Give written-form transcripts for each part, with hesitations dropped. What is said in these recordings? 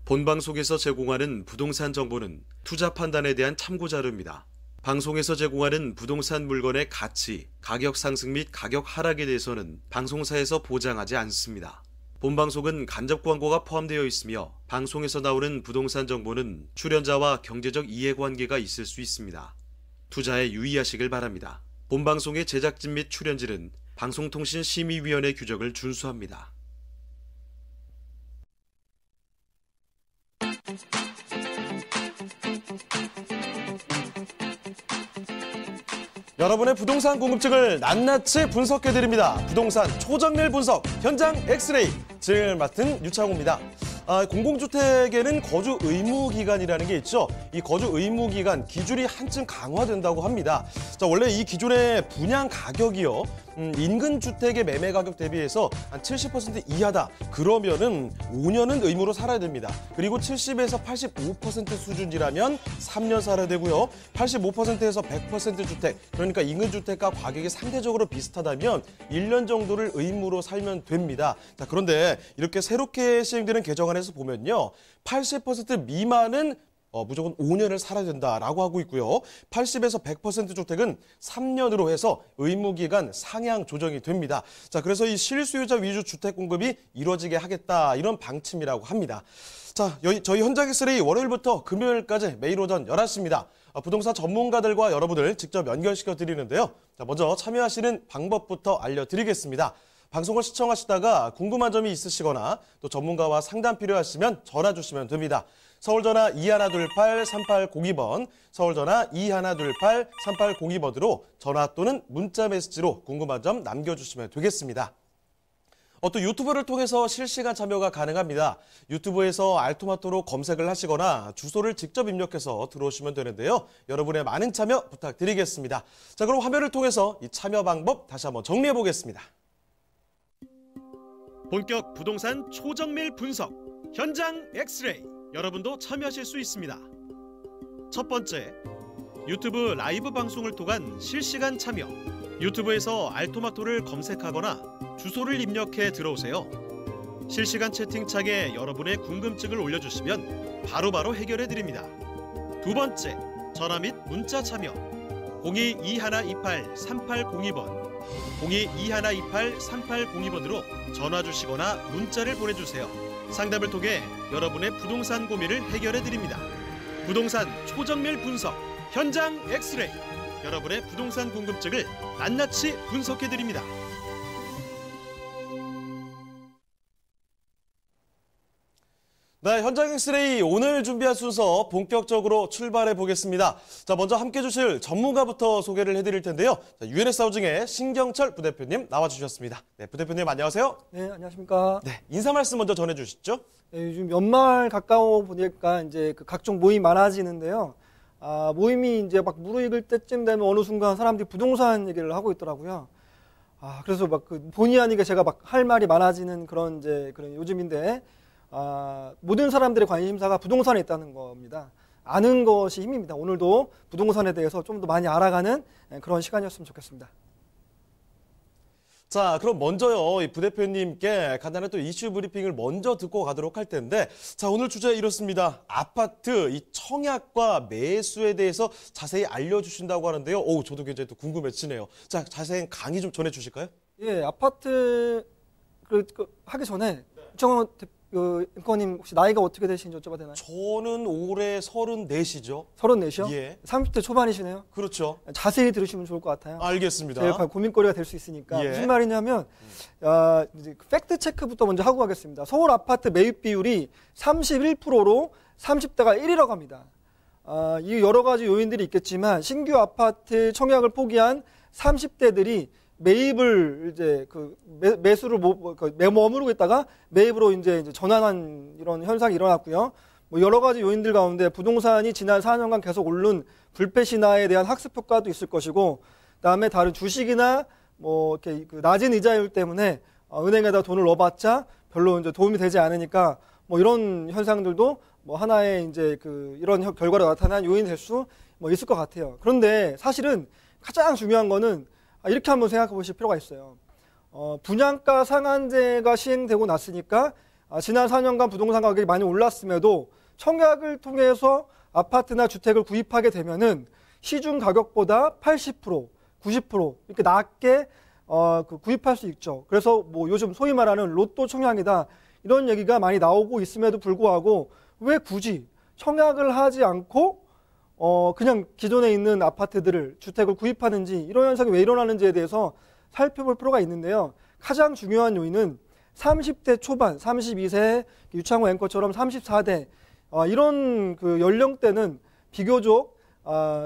본방송에서 제공하는 부동산 정보는 투자 판단에 대한 참고 자료입니다. 방송에서 제공하는 부동산 물건의 가치, 가격 상승 및 가격 하락에 대해서는 방송사에서 보장하지 않습니다. 본방송은 간접 광고가 포함되어 있으며 방송에서 나오는 부동산 정보는 출연자와 경제적 이해관계가 있을 수 있습니다. 투자에 유의하시길 바랍니다. 본방송의 제작진 및 출연진은 방송통신심의위원회 규정을 준수합니다. 여러분의 부동산 궁금증을 낱낱이 분석해드립니다. 부동산 초정밀 분석 현장 엑스레이 진행을 맡은 유창호입니다. 공공주택에는 거주 의무 기간이라는 게 있죠. 이 거주 의무 기간 기준이 한층 강화된다고 합니다. 자, 원래 이 기존의 분양 가격이요. 인근 주택의 매매 가격 대비해서 한 70% 이하다. 그러면은 5년은 의무로 살아야 됩니다. 그리고 70에서 85% 수준이라면 3년 살아야 되고요. 85%에서 100% 주택, 그러니까 인근 주택과 가격이 상대적으로 비슷하다면 1년 정도를 의무로 살면 됩니다. 자, 그런데 이렇게 새롭게 시행되는 개정안에서 보면요. 80% 미만은 무조건 5년을 살아야 된다라고 하고 있고요. 80에서 100% 주택은 3년으로 해서 의무기간 상향 조정이 됩니다. 자, 그래서 이 실수요자 위주 주택 공급이 이루어지게 하겠다 이런 방침이라고 합니다. 자, 저희 현장 엑스레이 월요일부터 금요일까지 매일 오전 11시입니다. 부동산 전문가들과 여러분을 직접 연결시켜 드리는데요. 자, 먼저 참여하시는 방법부터 알려드리겠습니다. 방송을 시청하시다가 궁금한 점이 있으시거나 또 전문가와 상담 필요하시면 전화 주시면 됩니다. 서울전화 2128-3802번, 서울전화 2128-3802번으로 전화 또는 문자 메시지로 궁금한 점 남겨주시면 되겠습니다. 또 유튜브를 통해서 실시간 참여가 가능합니다. 유튜브에서 알토마토로 검색을 하시거나 주소를 직접 입력해서 들어오시면 되는데요. 여러분의 많은 참여 부탁드리겠습니다. 자, 그럼 화면을 통해서 이 참여 방법 다시 한번 정리해 보겠습니다. 본격 부동산 초정밀 분석 현장 엑스레이 여러분도 참여하실 수 있습니다. 첫 번째, 유튜브 라이브 방송을 통한 실시간 참여. 유튜브에서 알토마토를 검색하거나 주소를 입력해 들어오세요. 실시간 채팅창에 여러분의 궁금증을 올려주시면 바로바로 해결해 드립니다. 두 번째, 전화 및 문자 참여. 02-2128-3802번, 02-2128-3802번으로 전화 주시거나 문자를 보내주세요. 상담을 통해 여러분의 부동산 고민을 해결해 드립니다. 부동산 초정밀 분석 현장 엑스레이. 여러분의 부동산 궁금증을 낱낱이 분석해 드립니다. 네, 현장 엑스레이 오늘 준비한 순서 본격적으로 출발해 보겠습니다. 자, 먼저 함께 해주실 전문가부터 소개를 해드릴 텐데요. UNS 하우징의 신경철 부대표님 나와주셨습니다. 네, 부대표님 안녕하세요. 네, 안녕하십니까. 네, 인사 말씀 먼저 전해주시죠. 네, 요즘 연말 가까워 보니까 이제 각종 모임이 많아지는데요. 모임이 이제 막 무르익을 때쯤 되면 어느 순간 사람들이 부동산 얘기를 하고 있더라고요. 그래서 막 본의 아니게 제가 막 할 말이 많아지는 그런 요즘인데. 모든 사람들의 관심사가 부동산에 있다는 겁니다. 아는 것이 힘입니다. 오늘도 부동산에 대해서 좀 더 많이 알아가는 그런 시간이었으면 좋겠습니다. 자, 그럼 먼저요, 이 부대표님께 간단한 또 이슈 브리핑을 먼저 듣고 가도록 할 텐데, 자, 오늘 주제 이렇습니다. 아파트 이 청약과 매수에 대해서 자세히 알려주신다고 하는데요. 저도 굉장히 또 궁금해지네요. 자, 자세한 강의 좀 전해주실까요? 예, 아파트 하기 전에 정원 앵커님 혹시 나이가 어떻게 되시는지 여쭤봐도 되나요? 저는 올해 34시죠. 34시요? 예. 30대 초반이시네요. 그렇죠. 자세히 들으시면 좋을 것 같아요. 알겠습니다. 제일 고민거리가 될 수 있으니까. 예. 무슨 말이냐면 이제 팩트 체크부터 먼저 하고 가겠습니다. 서울 아파트 매입 비율이 31%로 30대가 1위라고 합니다. 이 여러 가지 요인들이 있겠지만 신규 아파트 청약을 포기한 30대들이 매입을 이제 매수를 머무르고 있다가 매입으로 이제 전환한 이런 현상이 일어났고요. 여러 가지 요인들 가운데 부동산이 지난 4년간 계속 오른 불패 신화에 대한 학습 효과도 있을 것이고, 그다음에 다른 주식이나 이렇게 낮은 이자율 때문에 은행에다 돈을 넣어봤자 별로 이제 도움이 되지 않으니까 이런 현상들도 하나의 이제 이런 결과로 나타난 요인이 될 수 있을 것 같아요. 그런데 사실은 가장 중요한 거는 이렇게 한번 생각해 보실 필요가 있어요. 분양가 상한제가 시행되고 났으니까 지난 4년간 부동산 가격이 많이 올랐음에도 청약을 통해서 아파트나 주택을 구입하게 되면은 시중 가격보다 80%, 90% 이렇게 낮게 구입할 수 있죠. 그래서 뭐 요즘 소위 말하는 로또 청약이다 이런 얘기가 많이 나오고 있음에도 불구하고 왜 굳이 청약을 하지 않고 그냥 기존에 있는 아파트들을 주택을 구입하는지 이런 현상이 왜 일어나는지에 대해서 살펴볼 필요가 있는데요. 가장 중요한 요인은 30대 초반, 32세 유창호 앵커처럼 34대 이런 그 연령대는 비교적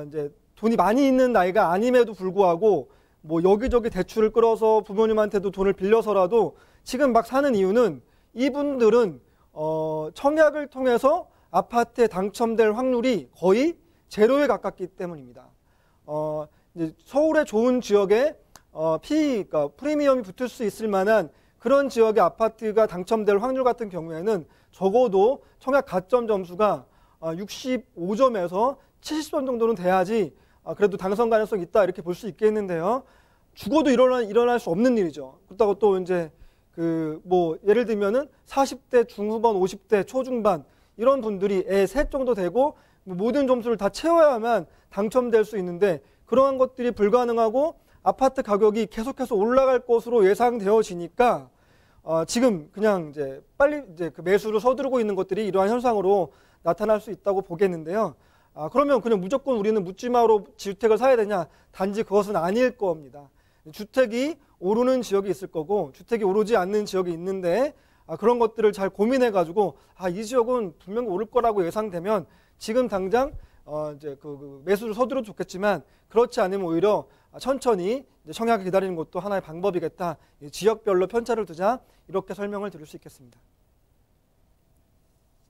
이제 돈이 많이 있는 나이가 아님에도 불구하고 뭐 여기저기 대출을 끌어서 부모님한테도 돈을 빌려서라도 지금 막 사는 이유는 이분들은 청약을 통해서 아파트에 당첨될 확률이 거의 제로에 가깝기 때문입니다. 이제 서울의 좋은 지역에 그러니까 프리미엄이 붙을 수 있을 만한 그런 지역의 아파트가 당첨될 확률 같은 경우에는 적어도 청약 가점 점수가 65점에서 70점 정도는 돼야지 그래도 당선 가능성이 있다 이렇게 볼 수 있겠는데요. 죽어도 일어날 수 없는 일이죠. 그렇다고 또 이제 뭐 예를 들면은 40대 중후반, 50대 초중반 이런 분들이 애 셋 정도 되고 모든 점수를 다 채워야만 당첨될 수 있는데 그러한 것들이 불가능하고 아파트 가격이 계속해서 올라갈 것으로 예상되어지니까 지금 그냥 이제 빨리 이제 그 매수를 서두르고 있는 것들이 이러한 현상으로 나타날 수 있다고 보겠는데요. 그러면 그냥 무조건 우리는 묻지마로 주택을 사야 되냐? 단지 그것은 아닐 겁니다. 주택이 오르는 지역이 있을 거고 주택이 오르지 않는 지역이 있는데 그런 것들을 잘 고민해가지고 이 지역은 분명히 오를 거라고 예상되면 지금 당장 이제 매수를 서두르면 좋겠지만 그렇지 않으면 오히려 천천히 이제 청약을 기다리는 것도 하나의 방법이겠다. 지역별로 편차를 두자 이렇게 설명을 드릴 수 있겠습니다.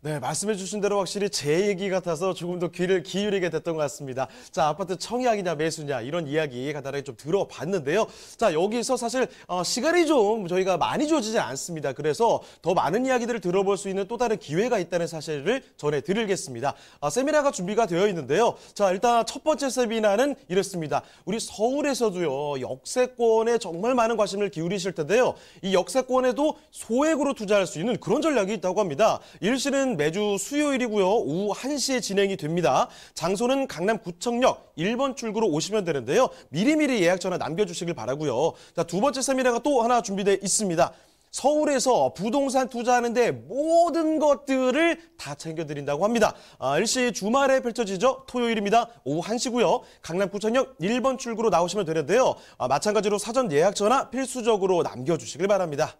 네, 말씀해 주신 대로 확실히 제 얘기 같아서 조금 더 귀를 기울이게 됐던 것 같습니다. 자, 아파트 청약이냐 매수냐 이런 이야기 간단하게 좀 들어봤는데요. 자, 여기서 사실 시간이 좀 저희가 많이 주어지지 않습니다. 그래서 더 많은 이야기들을 들어볼 수 있는 또 다른 기회가 있다는 사실을 전해드리겠습니다. 세미나가 준비가 되어 있는데요. 자, 일단 첫 번째 세미나는 이렇습니다. 우리 서울에서도요, 역세권에 정말 많은 관심을 기울이실 텐데요. 이 역세권에도 소액으로 투자할 수 있는 그런 전략이 있다고 합니다. 일시는 매주 수요일이고요. 오후 1시에 진행이 됩니다. 장소는 강남구청역 1번 출구로 오시면 되는데요. 미리미리 예약 전화 남겨주시길 바라고요. 자, 두 번째 세미나가 또 하나 준비되어 있습니다. 서울에서 부동산 투자하는데 모든 것들을 다 챙겨드린다고 합니다. 일시 주말에 펼쳐지죠. 토요일입니다. 오후 1시고요. 강남구청역 1번 출구로 나오시면 되는데요. 마찬가지로 사전 예약 전화 필수적으로 남겨주시길 바랍니다.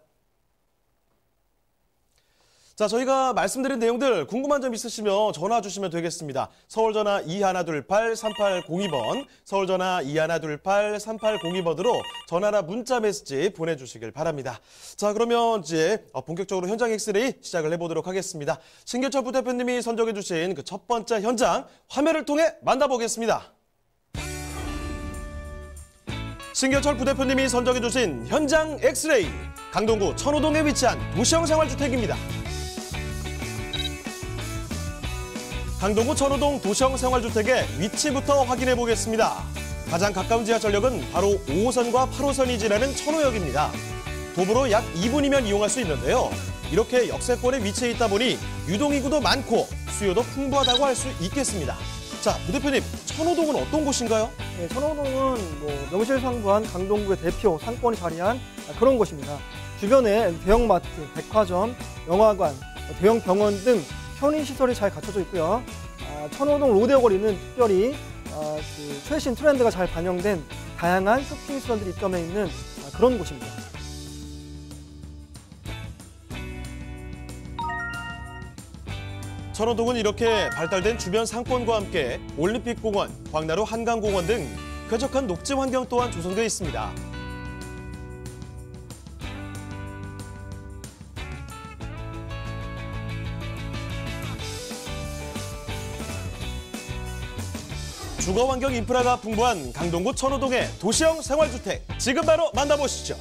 자, 저희가 말씀드린 내용들 궁금한 점 있으시면 전화 주시면 되겠습니다. 서울전화 2128-3802번, 서울전화 2128-3802번으로 전화나 문자 메시지 보내주시길 바랍니다. 자, 그러면 이제 본격적으로 현장 엑스레이 시작을 해보도록 하겠습니다. 신교철 부대표님이 선정해 주신 그 첫 번째 현장 화면을 통해 만나보겠습니다. 신교철 부대표님이 선정해 주신 현장 엑스레이, 강동구 천호동에 위치한 도시형 생활주택입니다. 강동구 천호동 도시형 생활주택의 위치부터 확인해 보겠습니다. 가장 가까운 지하철역은 바로 5호선과 8호선이 지나는 천호역입니다. 도보로 약 2분이면 이용할 수 있는데요. 이렇게 역세권에 위치해 있다 보니 유동인구도 많고 수요도 풍부하다고 할 수 있겠습니다. 자, 부대표님, 천호동은 어떤 곳인가요? 네, 천호동은 명실상부한 강동구의 대표 상권이 자리한 그런 곳입니다. 주변에 대형마트, 백화점, 영화관, 대형 병원 등 편의시설이 잘 갖춰져 있고요. 천호동 로데오 거리는 특별히 최신 트렌드가 잘 반영된 다양한 쇼핑시설들이 입점해 있는 그런 곳입니다. 천호동은 이렇게 발달된 주변 상권과 함께 올림픽공원, 광나루 한강공원 등 쾌적한 녹지 환경 또한 조성되어 있습니다. 주거환경 인프라가 풍부한 강동구 천호동의 도시형 생활주택, 지금 바로 만나보시죠.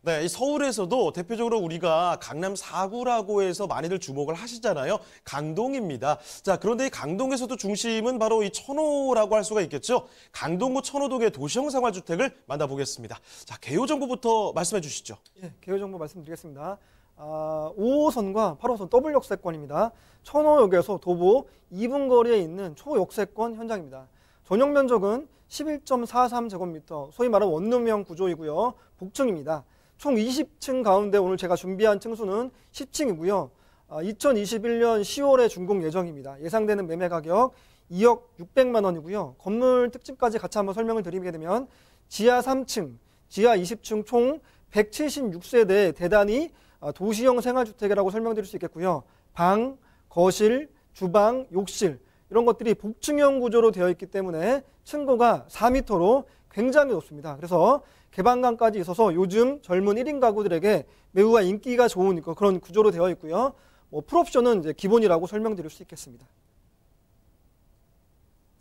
네, 네, 이 서울에서도 대표적으로 우리가 강남 4구라고 해서 많이들 주목을 하시잖아요. 강동입니다. 자, 그런데 이 강동에서도 중심은 바로 이 천호라고 할 수가 있겠죠. 강동구 천호동의 도시형 생활주택을 만나보겠습니다. 자, 개요 정보부터 말씀해 주시죠. 예, 개요 정보 말씀드리겠습니다. 5호선과 8호선 더블 역세권입니다. 천호역에서 도보 2분 거리에 있는 초역세권 현장입니다. 전용 면적은 11.43제곱미터, 소위 말하는 원룸형 구조이고요. 복층입니다. 총 20층 가운데 오늘 제가 준비한 층수는 10층이고요. 2021년 10월에 준공 예정입니다. 예상되는 매매 가격 2억 600만 원이고요. 건물 특징까지 같이 한번 설명을 드리게 되면 지하 3층, 지하 20층 총 176세대 대단히 도시형 생활주택이라고 설명드릴 수 있겠고요. 방, 거실, 주방, 욕실 이런 것들이 복층형 구조로 되어 있기 때문에 층고가 4m로 굉장히 높습니다. 그래서 개방감까지 있어서 요즘 젊은 1인 가구들에게 매우 인기가 좋은 그런 구조로 되어 있고요. 풀옵션은 이제 기본이라고 설명드릴 수 있겠습니다.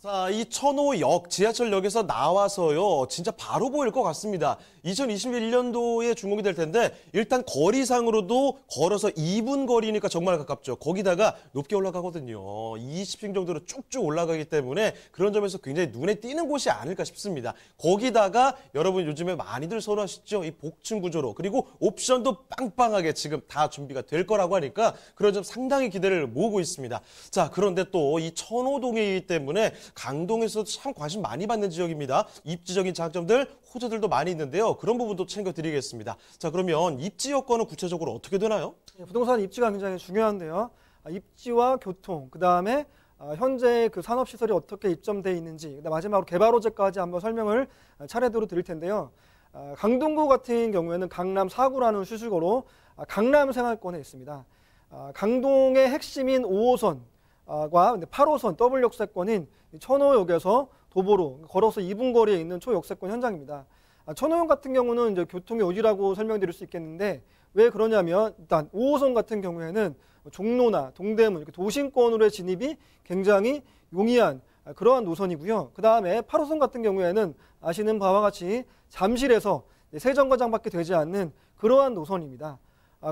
자, 이 천호역, 지하철역에서 나와서요, 진짜 바로 보일 것 같습니다. 2021년도에 준공이 될 텐데, 일단 거리상으로도 걸어서 2분 거리니까 정말 가깝죠. 거기다가 높게 올라가거든요. 20층 정도로 쭉쭉 올라가기 때문에 그런 점에서 굉장히 눈에 띄는 곳이 아닐까 싶습니다. 거기다가 여러분 요즘에 많이들 선호하시죠? 이 복층 구조로. 그리고 옵션도 빵빵하게 지금 다 준비가 될 거라고 하니까 그런 점 상당히 기대를 모으고 있습니다. 자, 그런데 또 이 천호동이기 때문에 강동에서도 참 관심 많이 받는 지역입니다. 입지적인 장점들, 호재들도 많이 있는데요. 그런 부분도 챙겨드리겠습니다. 자, 그러면 입지 여건은 구체적으로 어떻게 되나요? 부동산 입지가 굉장히 중요한데요. 입지와 교통, 그 다음에 현재 그 산업시설이 어떻게 입점되어 있는지, 마지막으로 개발 호재까지 한번 설명을 차례대로 드릴 텐데요. 강동구 같은 경우에는 강남 4구라는 수식어로 강남 생활권에 있습니다. 강동의 핵심인 5호선, 과 8호선 더블 역세권인 천호역에서 도보로 걸어서 2분 거리에 있는 초역세권 현장입니다. 천호역 같은 경우는 이제 교통의 요지라고 설명드릴 수 있겠는데 왜 그러냐면 일단 5호선 같은 경우에는 종로나 동대문 이렇게 도심권으로의 진입이 굉장히 용이한 그러한 노선이고요. 그 다음에 8호선 같은 경우에는 아시는 바와 같이 잠실에서 세정거장밖에 되지 않는 그러한 노선입니다.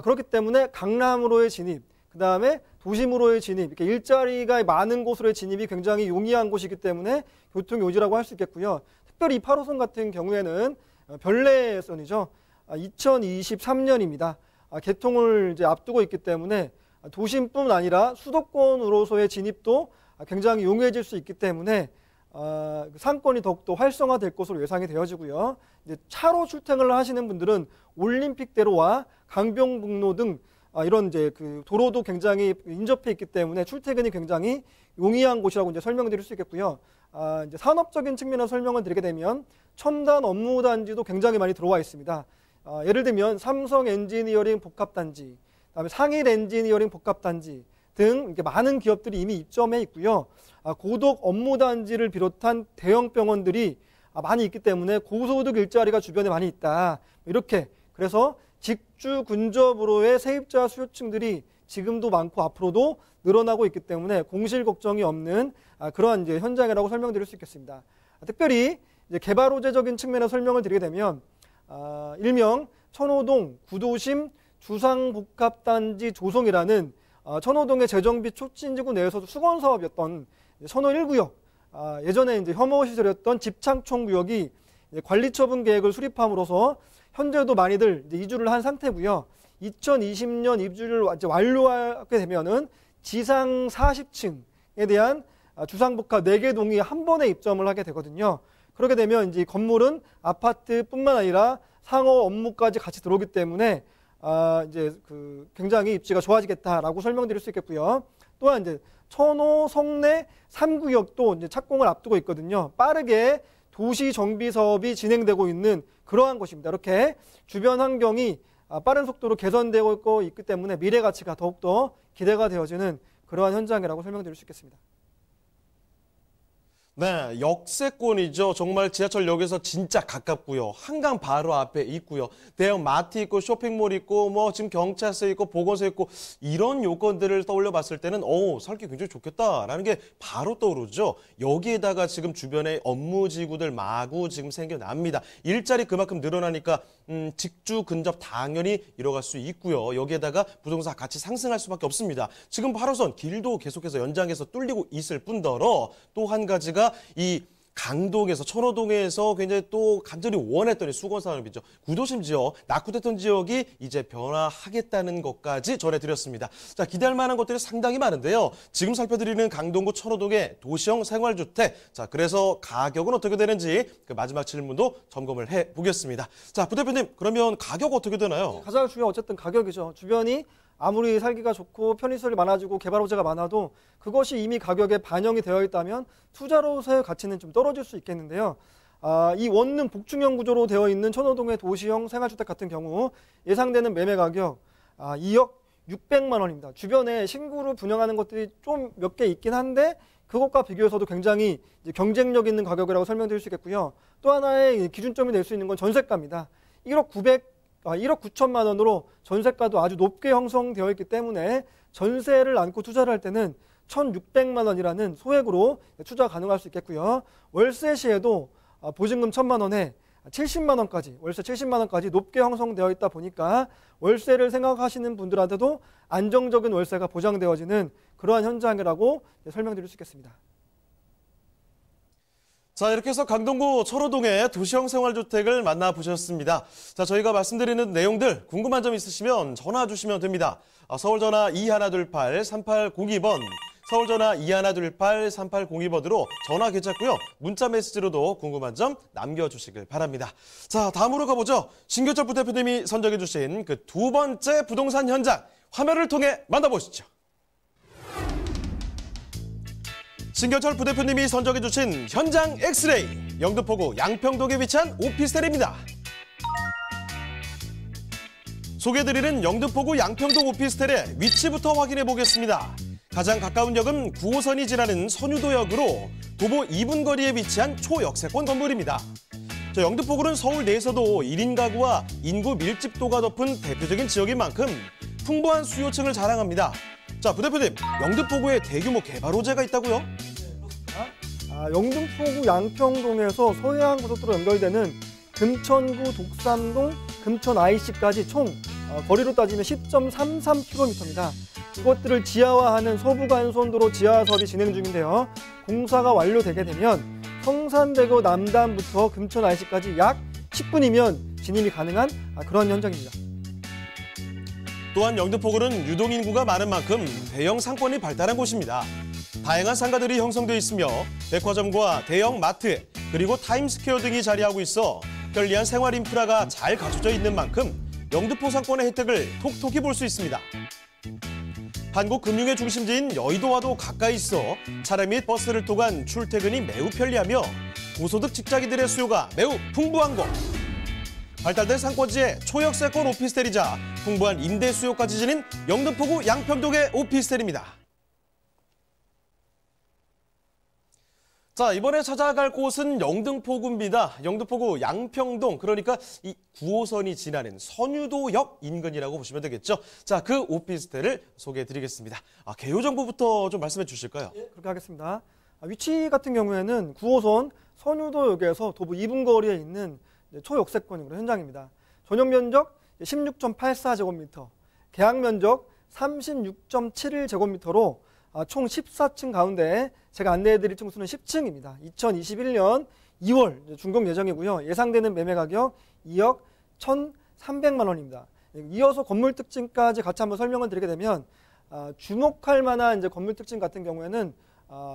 그렇기 때문에 강남으로의 진입, 그 다음에 도심으로의 진입, 이렇게 일자리가 많은 곳으로의 진입이 굉장히 용이한 곳이기 때문에 교통 요지라고 할 수 있겠고요. 특별히 8호선 같은 경우에는 변래선이죠. 2023년입니다. 개통을 이제 앞두고 있기 때문에 도심뿐 아니라 수도권으로서의 진입도 굉장히 용이해질 수 있기 때문에 상권이 더욱더 활성화될 것으로 예상이 되어지고요. 이제 차로 출퇴근을 하시는 분들은 올림픽대로와 강변북로 등 이런 이제 그 도로도 굉장히 인접해 있기 때문에 출퇴근이 굉장히 용이한 곳이라고 이제 설명드릴 수 있겠고요. 이제 산업적인 측면에서 설명을 드리게 되면 첨단 업무 단지도 굉장히 많이 들어와 있습니다. 예를 들면 삼성 엔지니어링 복합단지, 그다음에 상일 엔지니어링 복합단지 등 이렇게 많은 기업들이 이미 입점해 있고요. 고독 업무 단지를 비롯한 대형 병원들이 많이 있기 때문에 고소득 일자리가 주변에 많이 있다. 이렇게 그래서 직주 근접으로의 세입자 수요층들이 지금도 많고 앞으로도 늘어나고 있기 때문에 공실 걱정이 없는 그러한 이제 현장이라고 설명드릴 수 있겠습니다. 특별히 이제 개발 호재적인 측면에서 설명을 드리게 되면 일명 천호동 구도심 주상복합단지 조성이라는 천호동의 재정비 촉진지구 내에서도 수건 사업이었던 천호 1구역 예전에 이제 혐오 시설이었던 집창총 구역이 관리처분 계획을 수립함으로써 현재도 많이들 이제 이주를 한 상태고요. 2020년 입주를 이제 완료하게 되면은 지상 40층에 대한 주상복합 4개 동이 한 번에 입점을 하게 되거든요. 그렇게 되면 이제 건물은 아파트뿐만 아니라 상호 업무까지 같이 들어오기 때문에 이제 그 굉장히 입지가 좋아지겠다라고 설명드릴 수 있겠고요. 또한 이제 천호 성내 3구역도 이제 착공을 앞두고 있거든요. 빠르게 도시 정비 사업이 진행되고 있는 그러한 곳입니다. 이렇게 주변 환경이 빠른 속도로 개선되고 있기 때문에 미래 가치가 더욱더 기대가 되어지는 그러한 현장이라고 설명드릴 수 있겠습니다. 네, 역세권이죠. 정말 지하철역에서 진짜 가깝고요. 한강 바로 앞에 있고요. 대형 마트 있고 쇼핑몰 있고 뭐 지금 경찰서 있고 보건소 있고 이런 요건들을 떠올려 봤을 때는 살기 굉장히 좋겠다라는 게 바로 떠오르죠. 여기에다가 지금 주변에 업무지구들 마구 지금 생겨납니다. 일자리 그만큼 늘어나니까 직주 근접 당연히 이뤄갈 수 있고요. 여기에다가 부동산 가치 상승할 수밖에 없습니다. 지금 8호선 길도 계속해서 연장해서 뚫리고 있을 뿐더러 또 한 가지가 이 강동에서 천호동에서 굉장히 또 간절히 원했던 수건 산업이죠. 구도심 지역, 낙후됐던 지역이 이제 변화하겠다는 것까지 전해드렸습니다. 자, 기대할 만한 것들이 상당히 많은데요. 지금 살펴드리는 강동구 천호동의 도시형 생활주택. 자, 그래서 가격은 어떻게 되는지 그 마지막 질문도 점검을 해보겠습니다. 자, 부대표님, 그러면 가격 어떻게 되나요? 가장 중요한 어쨌든 가격이죠. 주변이 아무리 살기가 좋고 편의시설이 많아지고 개발 호재가 많아도 그것이 이미 가격에 반영이 되어 있다면 투자로서의 가치는 좀 떨어질 수 있겠는데요. 이 원룸 복층형 구조로 되어 있는 천호동의 도시형 생활주택 같은 경우 예상되는 매매 가격 2억 600만 원입니다. 주변에 신구로 분양하는 것들이 좀 몇 개 있긴 한데 그것과 비교해서도 굉장히 이제 경쟁력 있는 가격이라고 설명드릴 수 있겠고요. 또 하나의 기준점이 될 수 있는 건 전세가입니다. 1억 9천만 원으로 전세가도 아주 높게 형성되어 있기 때문에 전세를 안고 투자를 할 때는 1,600만 원이라는 소액으로 투자 가능할 수 있겠고요. 월세 시에도 보증금 1,000만 원에 70만 원까지, 월세 70만 원까지 높게 형성되어 있다 보니까 월세를 생각하시는 분들한테도 안정적인 월세가 보장되어지는 그러한 현장이라고 설명드릴 수 있겠습니다. 자, 이렇게 해서 강동구 천호동의 도시형 생활주택을 만나보셨습니다. 자, 저희가 말씀드리는 내용들 궁금한 점 있으시면 전화 주시면 됩니다. 서울전화 2128-3802번, 서울전화 2128-3802번으로 전화 괜찮고요. 문자 메시지로도 궁금한 점 남겨주시길 바랍니다. 자, 다음으로 가보죠. 신교철 부대표님이 선정해 주신 그 두 번째 부동산 현장 화면을 통해 만나보시죠. 신교철 부대표님이 선정해 주신 현장 엑스레이, 영등포구 양평동에 위치한 오피스텔입니다. 소개해드리는 영등포구 양평동 오피스텔의 위치부터 확인해 보겠습니다. 가장 가까운 역은 9호선이 지나는 선유도역으로 도보 2분 거리에 위치한 초역세권 건물입니다. 영등포구는 서울 내에서도 1인 가구와 인구 밀집도가 높은 대표적인 지역인 만큼 풍부한 수요층을 자랑합니다. 자, 부대표님, 영등포구에 대규모 개발 호재가 있다고요? 영등포구 양평동에서 서해안 고속도로 연결되는 금천구, 독삼동, 금천 IC까지 총 거리로 따지면 10.33km입니다. 이것들을 지하화하는 서부간선도로 지하 사업이 진행 중인데요. 공사가 완료되게 되면 성산대교 남단부터 금천 IC까지 약 10분이면 진입이 가능한 그런 현장입니다. 또한 영등포구는 유동인구가 많은 만큼 대형 상권이 발달한 곳입니다. 다양한 상가들이 형성되어 있으며 백화점과 대형 마트, 그리고 타임스퀘어 등이 자리하고 있어 편리한 생활 인프라가 잘 갖춰져 있는 만큼 영등포 상권의 혜택을 톡톡히 볼 수 있습니다. 한국 금융의 중심지인 여의도와도 가까이 있어 차량 및 버스를 통한 출퇴근이 매우 편리하며 고소득 직장인들의 수요가 매우 풍부한 곳. 발달된 상권지의 초역세권 오피스텔이자 풍부한 임대 수요까지 지닌 영등포구 양평동의 오피스텔입니다. 자, 이번에 찾아갈 곳은 영등포구입니다. 영등포구 양평동, 그러니까 이 9호선이 지나는 선유도역 인근이라고 보시면 되겠죠. 자, 그 오피스텔을 소개해드리겠습니다. 개요 정보부터 좀 말씀해 주실까요? 예, 그렇게 하겠습니다. 위치 같은 경우에는 9호선 선유도역에서 도보 2분 거리에 있는 초역세권으로 현장입니다. 전용 면적 16.84제곱미터, 계약 면적 36.71제곱미터로 총 14층 가운데 제가 안내해드릴 층수는 10층입니다. 2021년 2월 준공 예정이고요. 예상되는 매매 가격 2억 1,300만 원입니다. 이어서 건물 특징까지 같이 한번 설명을 드리게 되면 주목할 만한 이제 건물 특징 같은 경우에는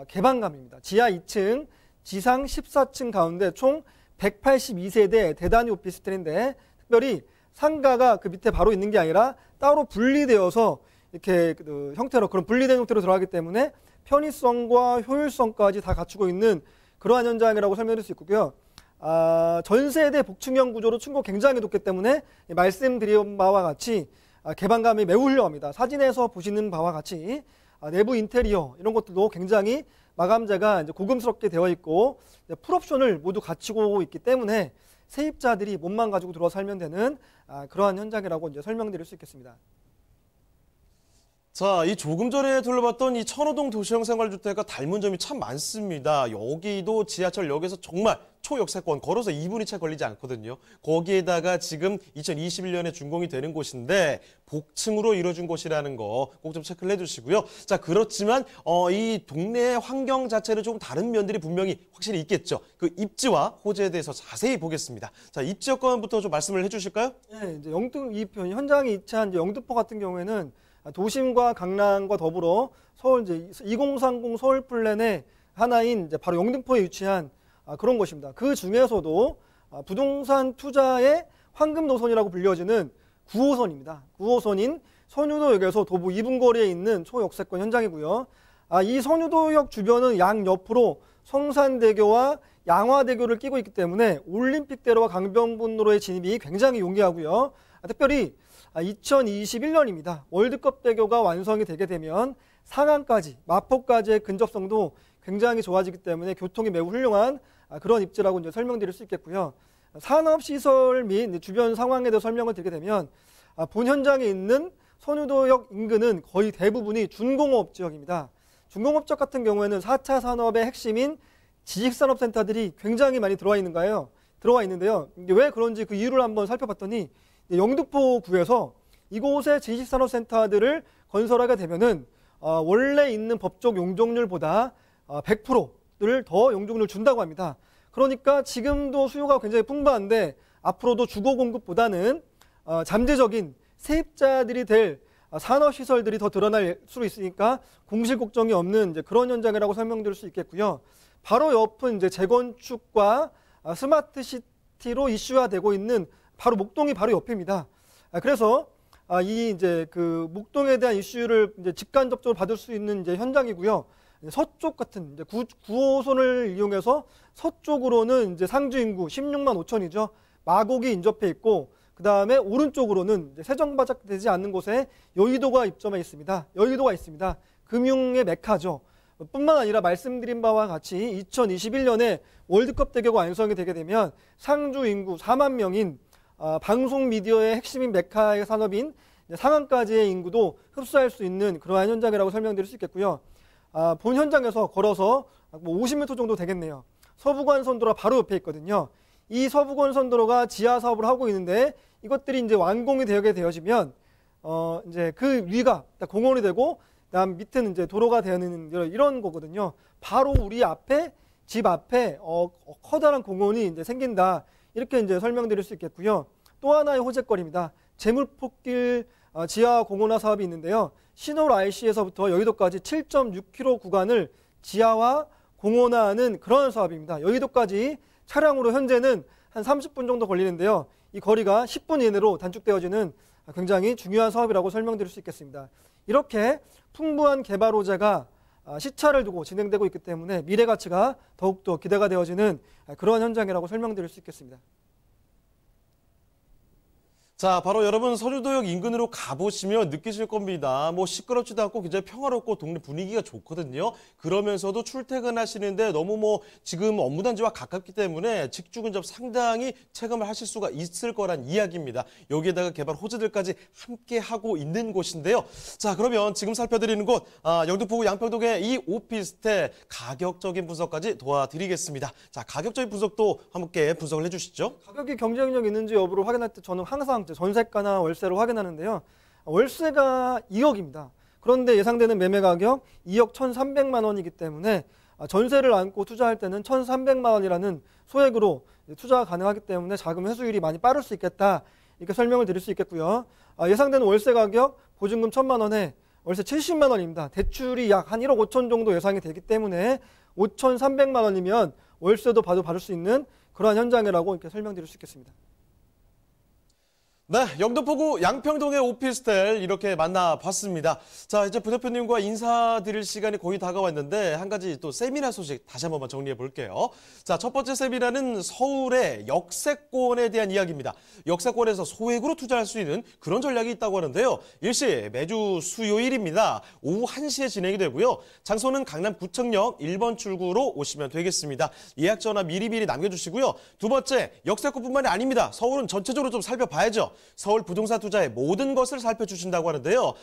개방감입니다. 지하 2층, 지상 14층 가운데 총 182세대 대단위 오피스텔인데 특별히 상가가 그 밑에 바로 있는 게 아니라 따로 분리되어서 이렇게 그 형태로 그런 분리된 형태로 들어가기 때문에 편의성과 효율성까지 다 갖추고 있는 그러한 현장이라고 설명드릴 수 있고요. 전세대 복층형 구조로 층고 굉장히 높기 때문에 말씀드린 바와 같이 개방감이 매우 훌륭합니다. 사진에서 보시는 바와 같이 내부 인테리어 이런 것들도 굉장히 마감재가 이제 고금스럽게 되어 있고 풀옵션을 모두 갖추고 있기 때문에 세입자들이 몸만 가지고 들어와 살면 되는 그러한 현장이라고 이제 설명드릴 수 있겠습니다. 자, 이 조금 전에 둘러봤던 이 천호동 도시형 생활주택과 닮은 점이 참 많습니다. 여기도 지하철역에서 정말 초역세권 걸어서 2분이 채 걸리지 않거든요. 거기에다가 지금 2021년에 준공이 되는 곳인데 복층으로 이루어진 곳이라는 거 꼭 좀 체크를 해주시고요. 자, 그렇지만 이 동네의 환경 자체는 조금 다른 면들이 분명히 확실히 있겠죠. 그 입지와 호재에 대해서 자세히 보겠습니다. 자, 입지 여건부터 좀 말씀을 해주실까요? 네, 이제 이 현장이 위치한 이제 영등포 같은 경우에는 도심과 강남과 더불어 서울 이제 2030 서울 플랜의 하나인 이제 바로 영등포에 위치한 그런 곳입니다. 그 중에서도 부동산 투자의 황금 노선이라고 불려지는 9호선입니다. 9호선인 선유도역에서 도보 2분 거리에 있는 초역세권 현장이고요. 이 선유도역 주변은 양옆으로 성산대교와 양화대교를 끼고 있기 때문에 올림픽대로와 강변북로의 진입이 굉장히 용이하고요. 특별히 2021년입니다. 월드컵 대교가 완성이 되게 되면 상암까지, 마포까지의 근접성도 굉장히 좋아지기 때문에 교통이 매우 훌륭한 그런 입지라고 이제 설명드릴 수 있겠고요. 산업시설 및 주변 상황에 대해 설명을 드리게 되면 본 현장에 있는 선유도역 인근은 거의 대부분이 준공업 지역입니다. 준공업 지역 같은 경우에는 4차 산업의 핵심인 지식산업센터들이 굉장히 많이 들어와 있는데요. 이게 왜 그런지 그 이유를 한번 살펴봤더니 영등포구에서 이곳의 지식산업센터들을 건설하게 되면은 원래 있는 법적 용적률보다 100%를 더 용적률을 준다고 합니다. 그러니까 지금도 수요가 굉장히 풍부한데 앞으로도 주거 공급보다는 잠재적인 세입자들이 될 산업시설들이 더 드러날 수 있으니까 공실 걱정이 없는 이제 그런 현장이라고 설명드릴 수 있겠고요. 바로 옆은 이제 재건축과 스마트 시티로 이슈화되고 있는 바로 목동이 바로 옆입니다. 그래서 이 이제 그 목동에 대한 이슈를 이제 직간접적으로 받을 수 있는 이제 현장이고요. 서쪽 같은 이제 9호선을 이용해서 서쪽으로는 이제 상주 인구 16만 5천이죠. 마곡이 인접해 있고 그 다음에 오른쪽으로는 이제 세정바닥되지 않는 곳에 여의도가 입점해 있습니다. 여의도가 있습니다. 금융의 메카죠. 뿐만 아니라 말씀드린 바와 같이 2021년에 월드컵 대교가 완성이 되게 되면 상주 인구 4만 명인 방송 미디어의 핵심인 메카의 산업인 상암까지의 인구도 흡수할 수 있는 그러한 현장이라고 설명드릴 수 있겠고요. 본 현장에서 걸어서 50m 정도 되겠네요. 서부간선도로가 바로 옆에 있거든요. 이 서부간선도로가 지하 사업을 하고 있는데 이것들이 이제 완공이 되게 되어지면 이제 그 위가 공원이 되고 그다음 밑에는 이제 도로가 되는 이런 거거든요. 바로 우리 앞에 집 앞에 커다란 공원이 이제 생긴다. 이렇게 이제 설명드릴 수 있겠고요. 또 하나의 호재거리입니다. 재물포길 지하 공원화 사업이 있는데요. 신월 IC에서부터 여의도까지 7.6km 구간을 지하화 공원화하는 그런 사업입니다. 여의도까지 차량으로 현재는 한 30분 정도 걸리는데요. 이 거리가 10분 이내로 단축되어지는 굉장히 중요한 사업이라고 설명드릴 수 있겠습니다. 이렇게 풍부한 개발 호재가 시차를 두고 진행되고 있기 때문에 미래 가치가 더욱더 기대가 되어지는 그런 현장이라고 설명드릴 수 있겠습니다. 자, 바로 여러분 선유도역 인근으로 가보시면 느끼실 겁니다. 뭐 시끄럽지도 않고 굉장히 평화롭고 동네 분위기가 좋거든요. 그러면서도 출퇴근하시는데 너무 뭐 지금 업무단지와 가깝기 때문에 직주 근접 상당히 체감을 하실 수가 있을 거란 이야기입니다. 여기에다가 개발 호재들까지 함께 하고 있는 곳인데요. 자, 그러면 지금 살펴드리는 곳 영등포구 양평동의 이 오피스텔 가격적인 분석까지 도와드리겠습니다. 자, 가격적인 분석도 함께 분석을 해주시죠. 가격이 경쟁력 있는지 여부를 확인할 때 저는 항상 전세가나 월세로 확인하는데요. 월세가 2억입니다. 그런데 예상되는 매매 가격 2억 1,300만 원이기 때문에 전세를 안고 투자할 때는 1,300만 원이라는 소액으로 투자가 가능하기 때문에 자금 회수율이 많이 빠를 수 있겠다. 이렇게 설명을 드릴 수 있겠고요. 예상되는 월세 가격 보증금 1,000만 원에 월세 70만 원입니다. 대출이 약 한 1억 5천 정도 예상이 되기 때문에 5,300만 원이면 월세도 받을 수 있는 그러한 현장이라고 이렇게 설명드릴 수 있겠습니다. 네, 영등포구 양평동의 오피스텔 이렇게 만나봤습니다. 자, 이제 부대표님과 인사드릴 시간이 거의 다가왔는데 한 가지 또 세미나 소식 다시 한번 정리해 볼게요. 자, 첫 번째 세미나는 서울의 역세권에 대한 이야기입니다. 역세권에서 소액으로 투자할 수 있는 그런 전략이 있다고 하는데요. 일시 매주 수요일입니다. 오후 1시에 진행이 되고요. 장소는 강남구청역 1번 출구로 오시면 되겠습니다. 예약 전화 미리미리 남겨주시고요. 두 번째, 역세권뿐만이 아닙니다. 서울은 전체적으로 좀 살펴봐야죠. 서울 부동산 투자의 모든 것을 살펴주신다고 하는데요.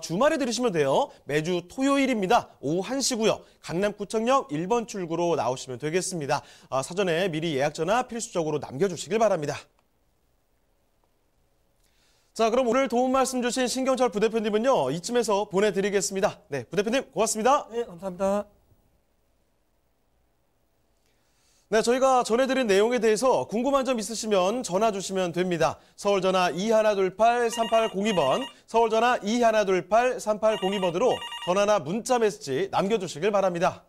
주말에 들으시면 돼요. 매주 토요일입니다. 오후 1시고요. 강남구청역 1번 출구로 나오시면 되겠습니다. 사전에 미리 예약 전화 필수적으로 남겨주시길 바랍니다. 자, 그럼 오늘 도움 말씀 주신 신경철 부대표님은요. 이쯤에서 보내드리겠습니다. 네, 부대표님 고맙습니다. 네, 감사합니다. 네, 저희가 전해드린 내용에 대해서 궁금한 점 있으시면 전화 주시면 됩니다. 서울전화 2128-3802번, 서울전화 2128-3802번으로 전화나 문자 메시지 남겨주시길 바랍니다.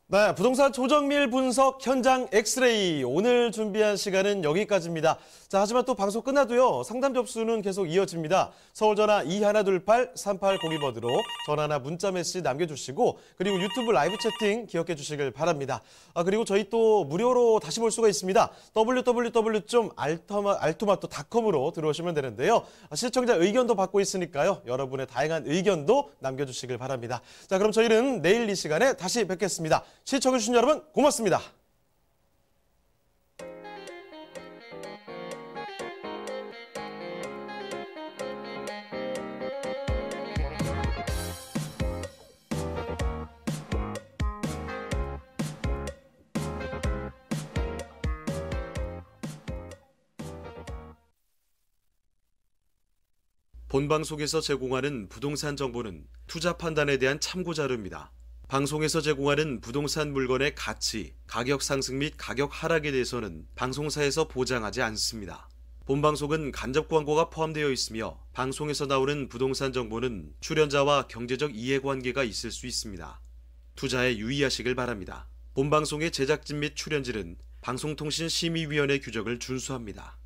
네, 부동산 조정밀 분석 현장 엑스레이 오늘 준비한 시간은 여기까지입니다. 자, 하지만 또 방송 끝나도요. 상담 접수는 계속 이어집니다. 서울전화 2128-3802번으로 전화나 문자 메시지 남겨주시고 그리고 유튜브 라이브 채팅 기억해 주시길 바랍니다. 그리고 저희 또 무료로 다시 볼 수가 있습니다. www.altomato.com으로 들어오시면 되는데요. 시청자 의견도 받고 있으니까요. 여러분의 다양한 의견도 남겨주시길 바랍니다. 자, 그럼 저희는 내일 이 시간에 다시 뵙겠습니다. 시청해주신 여러분 고맙습니다. 본방송에서 제공하는 부동산 정보는 투자 판단에 대한 참고 자료입니다. 방송에서 제공하는 부동산 물건의 가치, 가격 상승 및 가격 하락에 대해서는 방송사에서 보장하지 않습니다. 본방송은 간접 광고가 포함되어 있으며 방송에서 나오는 부동산 정보는 출연자와 경제적 이해관계가 있을 수 있습니다. 투자에 유의하시길 바랍니다. 본방송의 제작진 및 출연진은 방송통신심의위원회 규정을 준수합니다.